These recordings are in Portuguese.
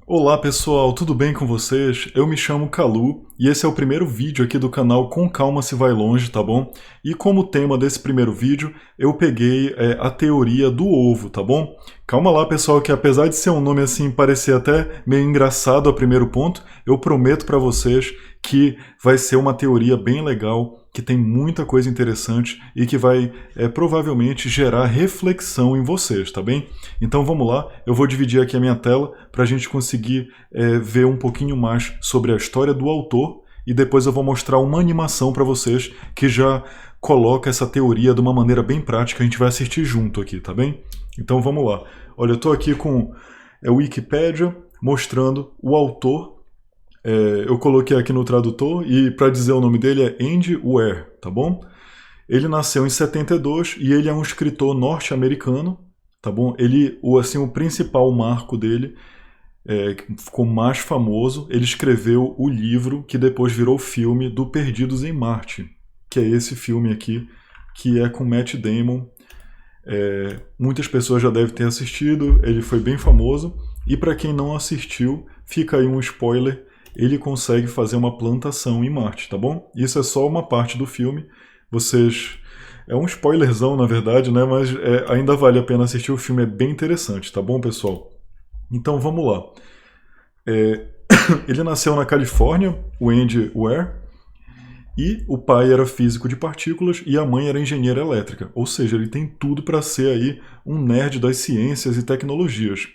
Olá pessoal, tudo bem com vocês? Eu me chamo Calu e esse é o primeiro vídeo aqui do canal Com Calma Se Vai Longe, tá bom? E como tema desse primeiro vídeo, eu peguei a teoria do ovo, tá bom? Calma lá pessoal, que apesar de ser um nome assim parecer até meio engraçado a primeiro ponto, eu prometo pra vocês que vai ser uma teoria bem legal, que tem muita coisa interessante e que vai provavelmente gerar reflexão em vocês, tá bem? Então vamos lá, eu vou dividir aqui a minha tela para a gente conseguir ver um pouquinho mais sobre a história do autor e depois eu vou mostrar uma animação para vocês que já coloca essa teoria de uma maneira bem prática, a gente vai assistir junto aqui, tá bem? Então vamos lá. Olha, eu estou aqui com a Wikipédia mostrando o autor. Eu coloquei aqui no tradutor e para dizer o nome dele é Andy Weir, tá bom? Ele nasceu em 72 e ele é um escritor norte-americano, tá bom? O principal marco dele, que ficou mais famoso, ele escreveu o livro que depois virou filme do Perdidos em Marte, que é esse filme aqui, que é com Matt Damon. Muitas pessoas já devem ter assistido, ele foi bem famoso. E para quem não assistiu, fica aí um spoiler, ele consegue fazer uma plantação em Marte, tá bom? Isso é só uma parte do filme. É um spoilerzão, na verdade, né? Mas ainda vale a pena assistir o filme, é bem interessante, tá bom, pessoal? Então vamos lá. Ele nasceu na Califórnia, o Andy Weir, e o pai era físico de partículas e a mãe era engenheira elétrica. Ou seja, ele tem tudo para ser aí um nerd das ciências e tecnologias.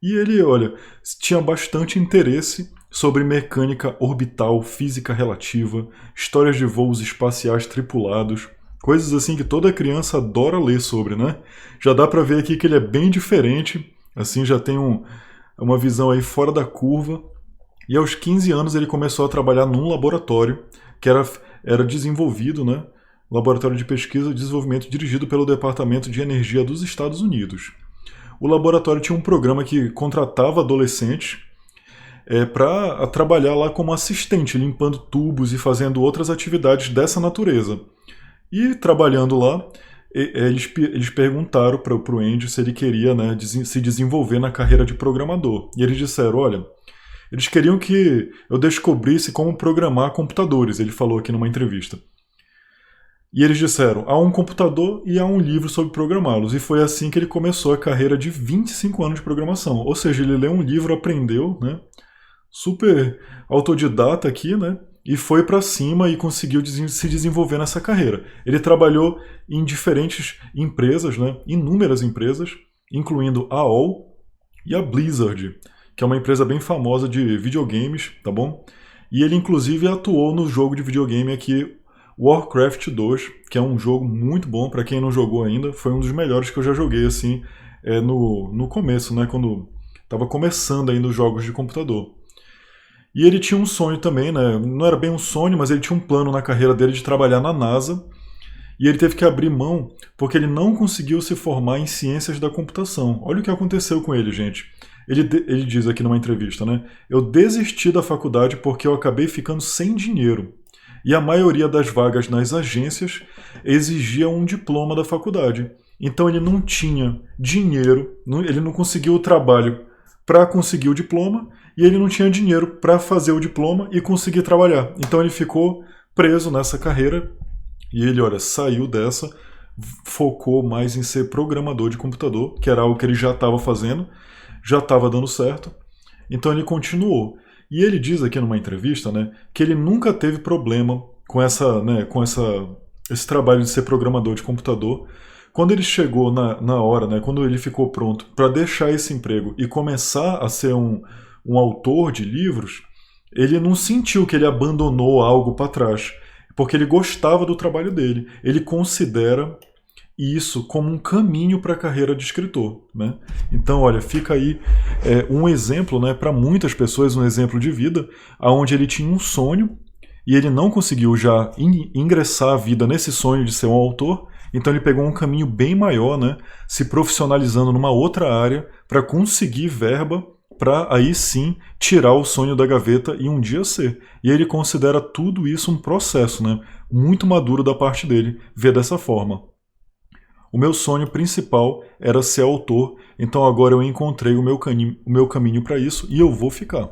E ele, olha, tinha bastante interesse sobre mecânica orbital, física relativa, histórias de voos espaciais tripulados, coisas assim que toda criança adora ler sobre, né? Já dá pra ver aqui que ele é bem diferente, assim, já tem uma visão aí fora da curva. E aos 15 anos ele começou a trabalhar num laboratório que era desenvolvido, né? Laboratório de pesquisa e desenvolvimento dirigido pelo Departamento de Energia dos Estados Unidos. O laboratório tinha um programa que contratava adolescentes para trabalhar lá como assistente, limpando tubos e fazendo outras atividades dessa natureza. E trabalhando lá, eles perguntaram para o Andy se ele queria, né, se desenvolver na carreira de programador. E eles disseram, olha, eles queriam que eu descobrisse como programar computadores, ele falou aqui numa entrevista. E eles disseram, há um computador e há um livro sobre programá-los. E foi assim que ele começou a carreira de 25 anos de programação. Ou seja, ele leu um livro, aprendeu, né? Super autodidata aqui, né? E foi para cima e conseguiu se desenvolver nessa carreira. Ele trabalhou em diferentes empresas, né? Inúmeras empresas, incluindo a AOL e a Blizzard, que é uma empresa bem famosa de videogames, tá bom? E ele inclusive atuou no jogo de videogame aqui, Warcraft 2, que é um jogo muito bom, para quem não jogou ainda, foi um dos melhores que eu já joguei, assim, no começo, né, quando estava começando ainda os jogos de computador. E ele tinha um sonho também, né, não era bem um sonho, mas ele tinha um plano na carreira dele de trabalhar na NASA, e ele teve que abrir mão porque ele não conseguiu se formar em ciências da computação. Olha o que aconteceu com ele, gente. Ele diz aqui numa entrevista, né, eu desisti da faculdade porque eu acabei ficando sem dinheiro. E a maioria das vagas nas agências exigia um diploma da faculdade. Então ele não tinha dinheiro, ele não conseguiu o trabalho para conseguir o diploma e ele não tinha dinheiro para fazer o diploma e conseguir trabalhar. Então ele ficou preso nessa carreira e ele, olha, saiu dessa, focou mais em ser programador de computador, que era algo que ele já estava fazendo, já estava dando certo. Então ele continuou. E ele diz aqui numa entrevista, né, que ele nunca teve problema com esse trabalho de ser programador de computador. Quando ele chegou na hora, né, quando ele ficou pronto para deixar esse emprego e começar a ser um autor de livros, ele não sentiu que ele abandonou algo para trás, porque ele gostava do trabalho dele. Ele considera isso como um caminho para a carreira de escritor, né? Então, olha, fica aí um exemplo, né, para muitas pessoas, um exemplo de vida, onde ele tinha um sonho e ele não conseguiu já ingressar a vida nesse sonho de ser um autor, então ele pegou um caminho bem maior, né, se profissionalizando numa outra área para conseguir verba para aí sim tirar o sonho da gaveta e um dia ser. E ele considera tudo isso um processo, né, muito maduro da parte dele, ver dessa forma. O meu sonho principal era ser autor, então agora eu encontrei o meu caminho para isso e eu vou ficar.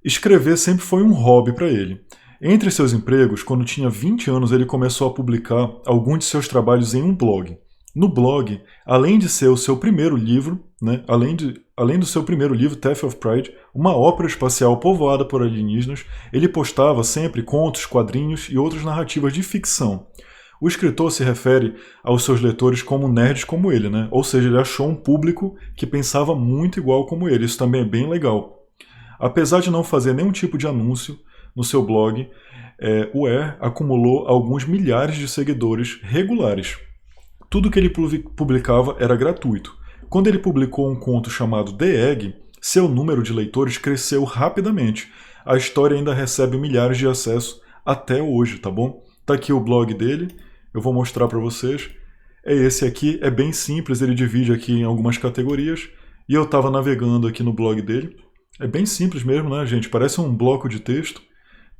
Escrever sempre foi um hobby para ele. Entre seus empregos, quando tinha 20 anos, ele começou a publicar alguns de seus trabalhos em um blog. No blog, além de ser o seu primeiro livro, né, além do seu primeiro livro, Theft of Pride, uma ópera espacial povoada por alienígenas, ele postava sempre contos, quadrinhos e outras narrativas de ficção. O escritor se refere aos seus leitores como nerds como ele, né? Ou seja, ele achou um público que pensava muito igual como ele. Isso também é bem legal. Apesar de não fazer nenhum tipo de anúncio no seu blog, o Air acumulou alguns milhares de seguidores regulares. Tudo que ele publicava era gratuito. Quando ele publicou um conto chamado The Egg, seu número de leitores cresceu rapidamente. A história ainda recebe milhares de acessos até hoje, tá bom? Tá aqui o blog dele, eu vou mostrar para vocês. É esse aqui, é bem simples, ele divide aqui em algumas categorias. E eu estava navegando aqui no blog dele. É bem simples mesmo, né, gente? Parece um bloco de texto.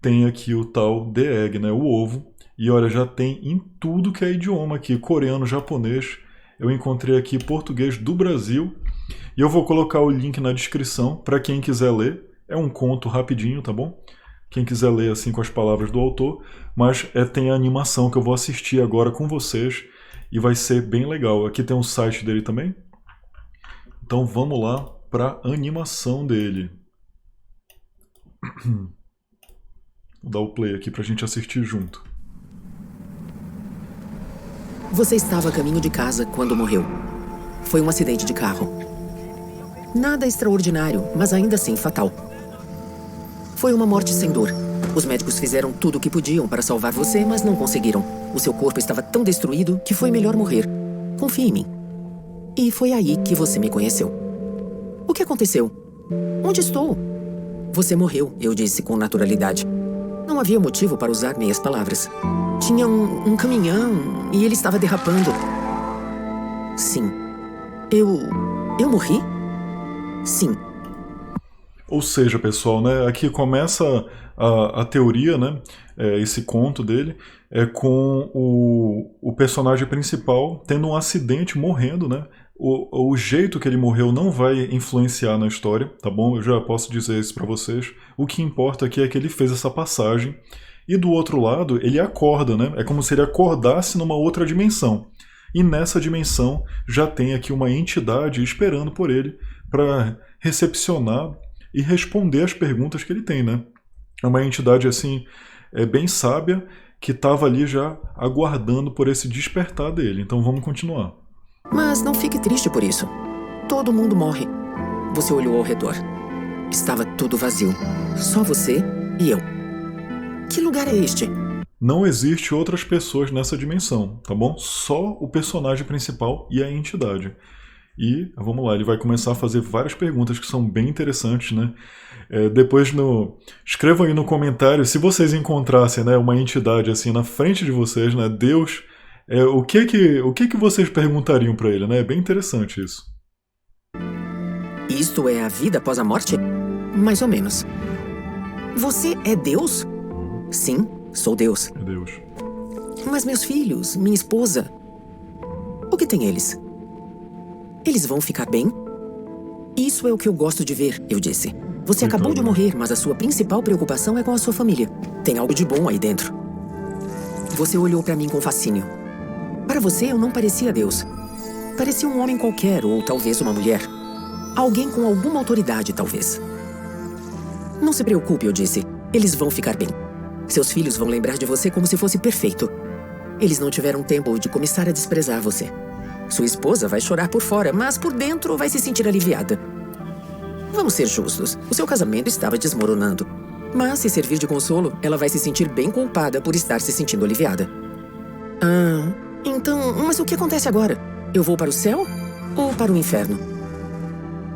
Tem aqui o tal The Egg, né, o ovo. E olha, já tem em tudo que é idioma aqui, coreano, japonês. Eu encontrei aqui português do Brasil. E eu vou colocar o link na descrição para quem quiser ler. É um conto rapidinho, tá bom? Quem quiser ler assim com as palavras do autor. Mas tem a animação que eu vou assistir agora com vocês. E vai ser bem legal. Aqui tem um site dele também. Então vamos lá para a animação dele. Vou dar o play aqui para a gente assistir junto. Você estava a caminho de casa quando morreu. Foi um acidente de carro. Nada extraordinário, mas ainda assim fatal. Foi uma morte sem dor. Os médicos fizeram tudo o que podiam para salvar você, mas não conseguiram. O seu corpo estava tão destruído que foi melhor morrer. Confie em mim. E foi aí que você me conheceu. O que aconteceu? Onde estou? Você morreu, eu disse com naturalidade. Não havia motivo para usar meias palavras. Tinha um caminhão e ele estava derrapando. Sim. Eu morri? Sim. Ou seja, pessoal, né, aqui começa a teoria, né, esse conto dele, com o personagem principal tendo um acidente, morrendo, né? O jeito que ele morreu não vai influenciar na história, tá bom? Eu já posso dizer isso pra vocês. O que importa aqui é que ele fez essa passagem e do outro lado ele acorda, né? É como se ele acordasse numa outra dimensão. E nessa dimensão já tem aqui uma entidade esperando por ele para recepcionar e responder as perguntas que ele tem, né? É uma entidade assim, bem sábia, que estava ali já aguardando por esse despertar dele. Então vamos continuar. Mas não fique triste por isso. Todo mundo morre. Você olhou ao redor. Estava tudo vazio. Só você e eu. Que lugar é este? Não existe outras pessoas nessa dimensão, tá bom? Só o personagem principal e a entidade. E, vamos lá, ele vai começar a fazer várias perguntas que são bem interessantes, né? Depois escrevam aí no comentário se vocês encontrassem, né, uma entidade assim na frente de vocês, né? Deus, o que vocês perguntariam para ele, né? É bem interessante isso. Isto é a vida após a morte? Mais ou menos. Você é Deus? Sim, sou Deus. É Deus. Mas meus filhos, minha esposa... O que tem eles? Eles vão ficar bem? Isso é o que eu gosto de ver, eu disse. Você acabou de morrer, mas a sua principal preocupação é com a sua família. Tem algo de bom aí dentro. Você olhou para mim com fascínio. Para você, eu não parecia Deus. Parecia um homem qualquer, ou talvez uma mulher. Alguém com alguma autoridade, talvez. Não se preocupe, eu disse. Eles vão ficar bem. Seus filhos vão lembrar de você como se fosse perfeito. Eles não tiveram tempo de começar a desprezar você. Sua esposa vai chorar por fora, mas por dentro vai se sentir aliviada. Vamos ser justos. O seu casamento estava desmoronando. Mas, se servir de consolo, ela vai se sentir bem culpada por estar se sentindo aliviada. Então, mas o que acontece agora? Eu vou para o céu ou para o inferno?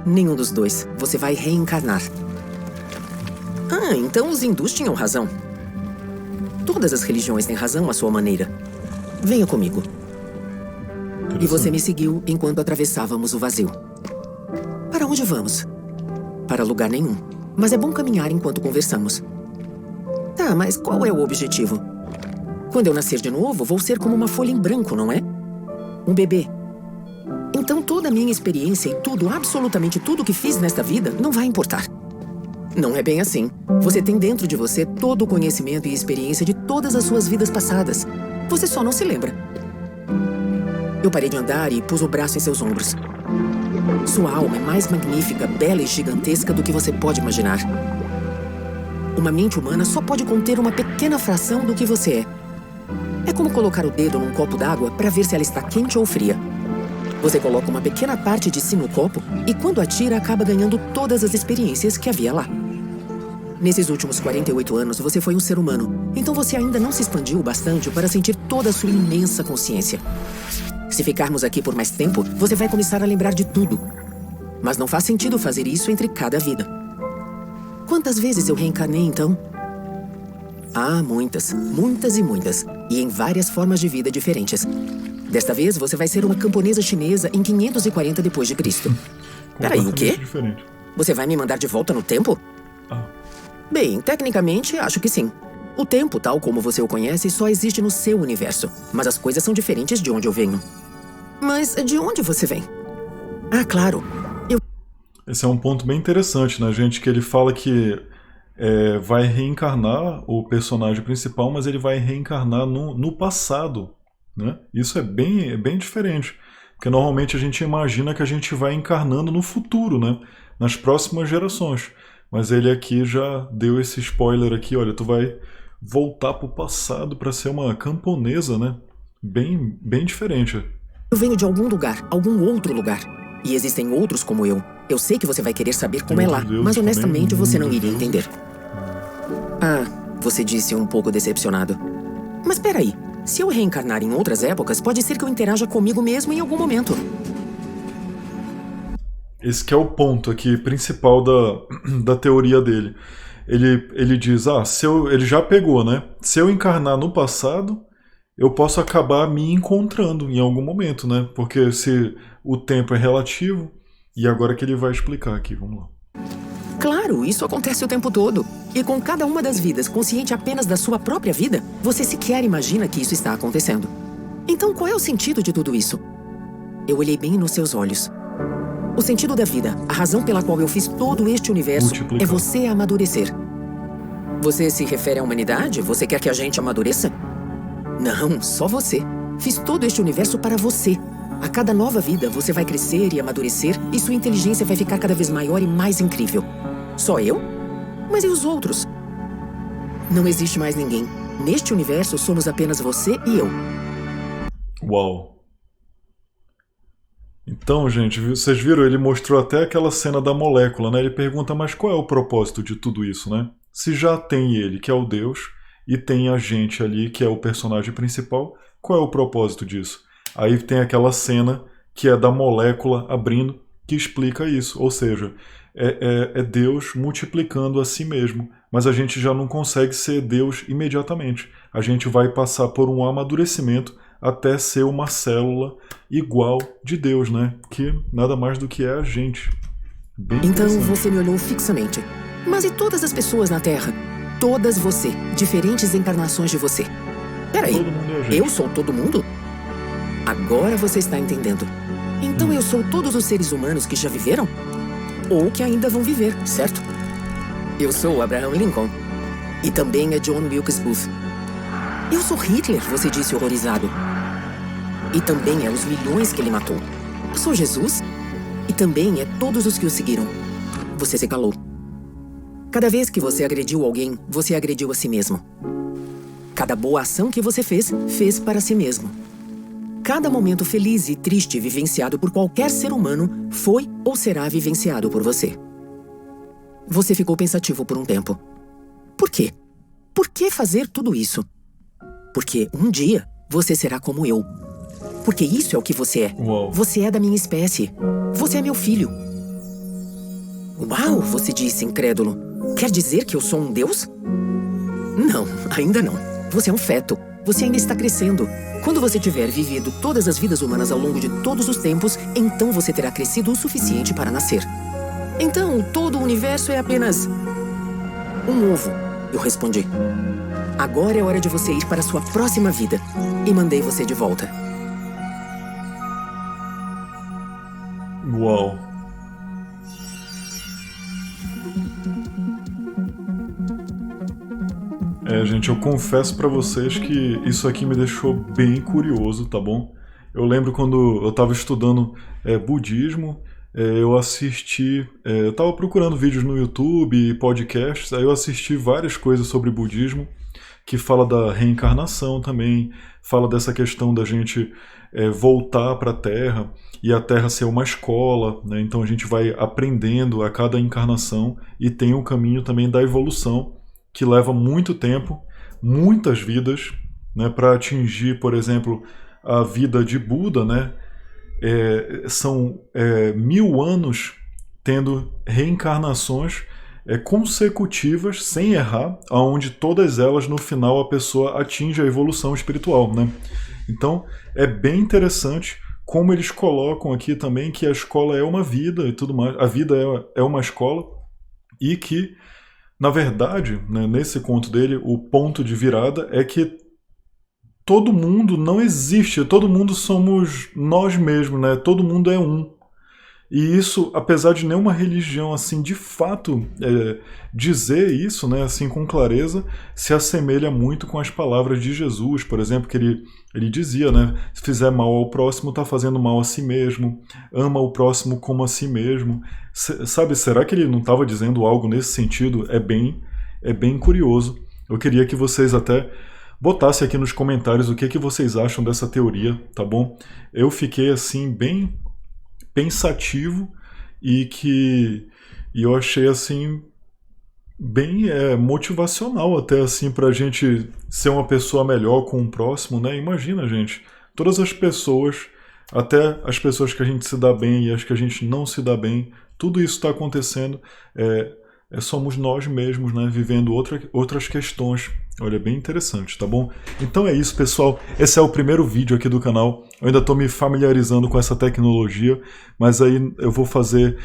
Nenhum dos dois. Você vai reencarnar. Então os hindus tinham razão. Todas as religiões têm razão à sua maneira. Venha comigo. E você me seguiu enquanto atravessávamos o vazio. Para onde vamos? Para lugar nenhum. Mas é bom caminhar enquanto conversamos. Tá, mas qual é o objetivo? Quando eu nascer de novo, vou ser como uma folha em branco, não é? um bebê. Então toda a minha experiência e tudo, absolutamente tudo que fiz nesta vida, não vai importar. Não é bem assim. Você tem dentro de você todo o conhecimento e experiência de todas as suas vidas passadas. Você só não se lembra. Eu parei de andar e pus o braço em seus ombros. Sua alma é mais magnífica, bela e gigantesca do que você pode imaginar. Uma mente humana só pode conter uma pequena fração do que você é. É como colocar o dedo num copo d'água para ver se ela está quente ou fria. Você coloca uma pequena parte de si no copo e quando atira, acaba ganhando todas as experiências que havia lá. Nesses últimos 48 anos, você foi um ser humano. Então você ainda não se expandiu bastante para sentir toda a sua imensa consciência. Se ficarmos aqui por mais tempo, você vai começar a lembrar de tudo. Mas não faz sentido fazer isso entre cada vida. Quantas vezes eu reencarnei, então? Ah, muitas. Muitas e muitas. E em várias formas de vida diferentes. Desta vez, você vai ser uma camponesa chinesa em 540 depois de Cristo. Peraí, o quê? Diferente. Você vai me mandar de volta no tempo? Bem, tecnicamente, acho que sim. O tempo, tal como você o conhece, só existe no seu universo. Mas as coisas são diferentes de onde eu venho. Mas de onde você vem? Ah, claro. Esse é um ponto bem interessante, né, gente? Que ele fala que vai reencarnar o personagem principal, mas ele vai reencarnar no passado, né? Isso é bem diferente. Porque normalmente a gente imagina que a gente vai encarnando no futuro, né? Nas próximas gerações. Mas ele aqui já deu esse spoiler aqui, olha, tu vai voltar pro passado para ser uma camponesa, né? Bem diferente. Eu venho de algum lugar, algum outro lugar. E existem outros como eu. Eu sei que você vai querer saber como é lá, mas honestamente você não iria entender. Ah, você disse um pouco decepcionado. Mas peraí, se eu reencarnar em outras épocas, pode ser que eu interaja comigo mesmo em algum momento. Esse que é o ponto aqui principal da teoria dele. Ele diz, ele já pegou, né? Se eu encarnar no passado, eu posso acabar me encontrando em algum momento, né? Porque se o tempo é relativo, e agora que ele vai explicar aqui, vamos lá. Claro, isso acontece o tempo todo. E com cada uma das vidas consciente apenas da sua própria vida, você sequer imagina que isso está acontecendo. Então qual é o sentido de tudo isso? Eu olhei bem nos seus olhos. O sentido da vida, a razão pela qual eu fiz todo este universo, é você amadurecer. Você se refere à humanidade? Você quer que a gente amadureça? Não, só você. Fiz todo este universo para você. A cada nova vida, você vai crescer e amadurecer e sua inteligência vai ficar cada vez maior e mais incrível. Só eu? Mas e os outros? Não existe mais ninguém. Neste universo, somos apenas você e eu. Uau! Então, gente, vocês viram? Ele mostrou até aquela cena da molécula, né? Ele pergunta, mas qual é o propósito de tudo isso, né? Se já tem ele, que é o Deus, e tem a gente ali, que é o personagem principal, qual é o propósito disso? Aí tem aquela cena que é da molécula abrindo, que explica isso. Ou seja, é Deus multiplicando a si mesmo. Mas a gente já não consegue ser Deus imediatamente. A gente vai passar por um amadurecimento até ser uma célula igual de Deus, né? Que nada mais do que é a gente. Então você me olhou fixamente. Mas e todas as pessoas na Terra? Todas você. Diferentes encarnações de você. Peraí, todo mundo é a gente. Eu sou todo mundo? Agora você está entendendo. Então eu sou todos os seres humanos que já viveram? Ou que ainda vão viver, certo? Eu sou Abraham Lincoln. E também é John Wilkes Booth. Eu sou Hitler, você disse horrorizado. E também é os milhões que ele matou. Eu sou Jesus. E também é todos os que o seguiram. Você se calou. Cada vez que você agrediu alguém, você agrediu a si mesmo. Cada boa ação que você fez, fez para si mesmo. Cada momento feliz e triste vivenciado por qualquer ser humano foi ou será vivenciado por você. Você ficou pensativo por um tempo. Por quê? Por que fazer tudo isso? Porque um dia você será como eu. Porque isso é o que você é. Uau. Você é da minha espécie. Você é meu filho. Uau, você disse, incrédulo. Quer dizer que eu sou um deus? Não, ainda não. Você é um feto. Você ainda está crescendo. Quando você tiver vivido todas as vidas humanas ao longo de todos os tempos, então você terá crescido o suficiente para nascer. Então, todo o universo é apenas um ovo, eu respondi. Agora é hora de você ir para a sua próxima vida. E mandei você de volta. Uau. Gente, eu confesso pra vocês que isso aqui me deixou bem curioso, tá bom? Eu lembro quando eu tava estudando budismo, eu assisti, eu tava procurando vídeos no YouTube e podcasts, aí eu assisti várias coisas sobre budismo, que fala da reencarnação também, fala dessa questão da gente voltar para a Terra e a Terra ser uma escola, né? Então a gente vai aprendendo a cada encarnação e tem o caminho também da evolução, que leva muito tempo, muitas vidas, né, para atingir, por exemplo, a vida de Buda, né? São 1000 anos tendo reencarnações consecutivas, sem errar, onde todas elas, no final, a pessoa atinge a evolução espiritual, né? Então, é bem interessante como eles colocam aqui também que a escola é uma vida e tudo mais, a vida é uma escola, e que, na verdade, né, nesse conto dele, o ponto de virada é que todo mundo não existe, todo mundo somos nós mesmos, né? Todo mundo é um. E isso, apesar de nenhuma religião assim de fato dizer isso, né, assim com clareza, se assemelha muito com as palavras de Jesus, por exemplo, que ele dizia, né, se fizer mal ao próximo, está fazendo mal a si mesmo, ama o próximo como a si mesmo. Sabe, será que ele não estava dizendo algo nesse sentido? É bem curioso. Eu queria que vocês até botassem aqui nos comentários o que vocês acham dessa teoria, tá bom? Eu fiquei assim bem pensativo e eu achei assim bem motivacional até assim pra gente ser uma pessoa melhor com o próximo, né? Imagina, gente, todas as pessoas, até as pessoas que a gente se dá bem e as que a gente não se dá bem, tudo isso está acontecendo, somos nós mesmos, né, vivendo outras questões. Olha, bem interessante, tá bom? Então é isso, pessoal. Esse é o primeiro vídeo aqui do canal. Eu ainda estou me familiarizando com essa tecnologia, mas aí eu vou fazer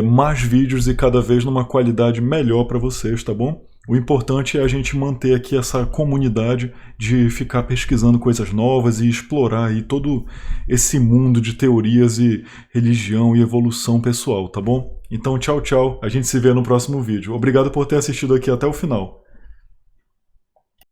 mais vídeos e cada vez numa qualidade melhor para vocês, tá bom? O importante é a gente manter aqui essa comunidade de ficar pesquisando coisas novas e explorar aí todo esse mundo de teorias e religião e evolução pessoal, tá bom? Então tchau, tchau. A gente se vê no próximo vídeo. Obrigado por ter assistido aqui até o final.